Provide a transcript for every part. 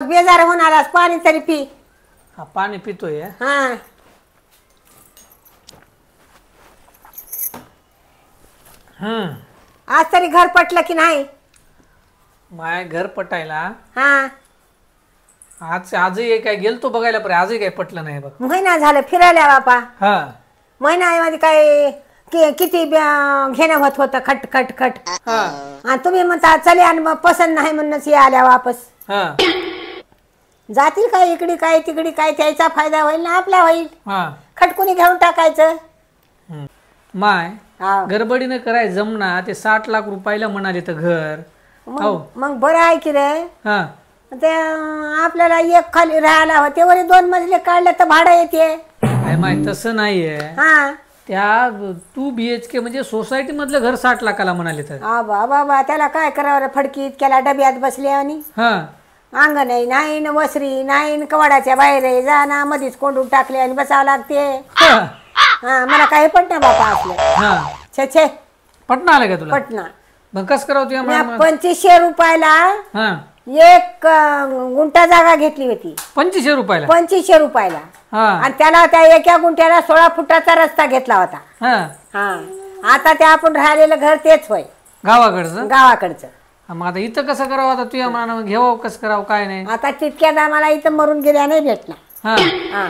बेजार होणार पाणी तरी पी। हा पाणी पितोय। हा आज तरी घर पटलं की नाही? माय घर पटायला हा आजही काय गेलतो बघायला पण आजही काय पटलं नाही बघ। महिना झालं फिरायला बापा। हा महिन्यामध्ये काय किती घेणं होत होतं खट खट खट। हा आणि तुम्ही म्हणता चले आणि मग पसंत नाही म्हणूनच आल्या वापस। हा जातील काय इकडे काय तिकडे काय त्याचा फायदा होईल ना आपला होईल। हा खटकुनी घेऊन टाकायचं। माय हा. गडबडीनं करायचं जमना ते 60 लाख रुपयाला म्हणाले तर घर। मग बरं आहे की रे। हा ते आपल्याला एक खाली राहायला होते वरी 2 मजले काढले तर भाडं येते। काय माय तसं नाहीये। हा त्या 2 BHK म्हणजे सोसायटी मधलं घर 60 लाखाला म्हणाले तर। बाबा बाबा त्याला काय करावं रे फडकीत केला डब्यात बसले आणि हा अंगण नाही न वसरी नाही न कवाडाच्या बाहेर आहे जाना मध्येच कोंडून टाकले आणि बसावं लागते। हा मला काही पटना बापा असलं। हा छे छे पटना आलं का तुला? पटना मग कस करावं तुझ्या 2500 रुपयाला हा एक गुंठा जागा घेतली होती। 2500 रुपयाला? 2500 रुपयाला। हा आणि त्याला त्या एका गुंठ्याला 16 फुटाचा रस्ता घेतला होता। हा हा आता ते आपण राहिलेलं घर तेच होय गावाकडचं? गावाकडचं। मग आता इथं कसं करावं आता तुझ्या मनानं घेवावं कसं करावं काय नाही? आता तितक्या दामाला इथं मरून गेल्या नाही भेटणार। हा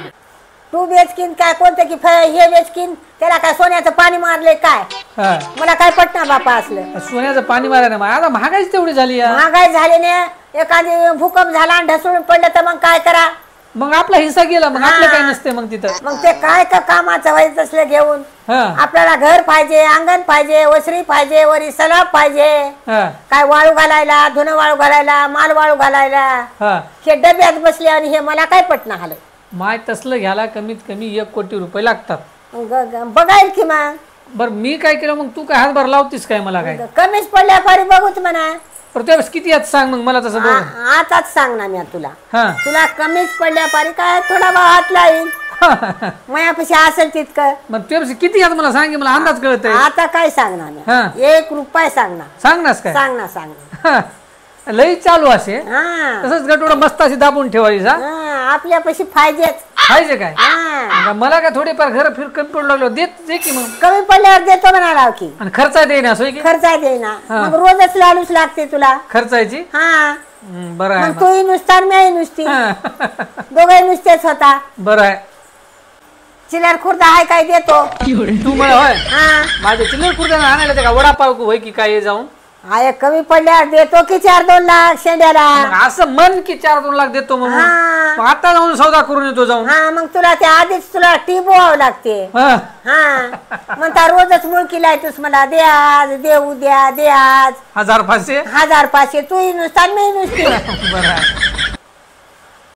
तू बेचकीन काय कोणतं की हे बेचकीन त्याला काय सोन्याचं पाणी मारले काय? हा मला काय पटना बापा असलं। सोन्याचं पाणी मारायला नाही आता महागाईच तेवढी झाली आहे। महागाई झाली नाही एखादी भूकंप झाला आणि ढसळून पडलं तर मग काय करा? मग आपला हिस्सा गेला मग आपलं काही नसते मग तिथं। मग ते काय का कामाचं व्हायचं असलं घेऊन हा आपल्याला घर पाहिजे अंगण पाहिजे वसरी पाहिजे वरी सलाब पाहिजे हा काय वाळू घालायला धुणं वाळू घालायला माल वाळू घालायला हा हे डब्यात बसले आणि हे मला काय पटना आलं। माय तसलं घ्यायला कमीत कमी 1 कोटी रुपये लागतात। बघायल की मग बर मी काय केलं मग तू काय हातभार लावतीस काय मला काय? कमीच पडल्या पारी बघूच म्हणा। पण त्यावेळेस किती यात सांग मग मला तसं बघ। आताच सांग ना मी तुला हा तुला कमीच पडल्या पारी काय थोडा भाव हात लाईन मायापाशी असेल तितकं। मग त्यावेळेस किती यात मला सांग मला अंदाज कळत आहे। आता काय सांगणार हा. मी 1 रुपया सांगणार। सांगनास काय? सांग ना लई चालू असे हा तसंच गटोडा मस्त अशी दाबून ठेवायची हा आपल्यापाशी फायदेच खायचे काय? हा मला काय थोडेफार घर फिर कमी पडू लागलो देत दे की मग। कमी पडल्यावर देतो म्हणाला की आणि खर्च देईना सोय की खर्च देईना मग रोजच लालूच लागते तुला खर्चायची। हा बरं आहे मग तूही नुसता मी नुसती दोघे नुसतेच होता। बरं आहे चिल्लर खुर्दा आहे काय देतो तू मला होय हा माझ्या चिल्लर खुर्द्यानं आणायला ते का वडापाव होय की काय जाऊन आहे कमी पडल्यावर देतो की 4-2 लाख शेंड्याला। मग असं मन की 4-2 लाख देतो मग हा. मग आता जाऊन सौदा करून येतो जाऊन। हा मग तुला त्या आधीच तुला टिपवावं लागते। हा हा म्हणता रोजच मुळकी लायतोस मला दे आज दे उद्या दे आज 1500 1500 तूही नुसता मी नुसती बरं आहे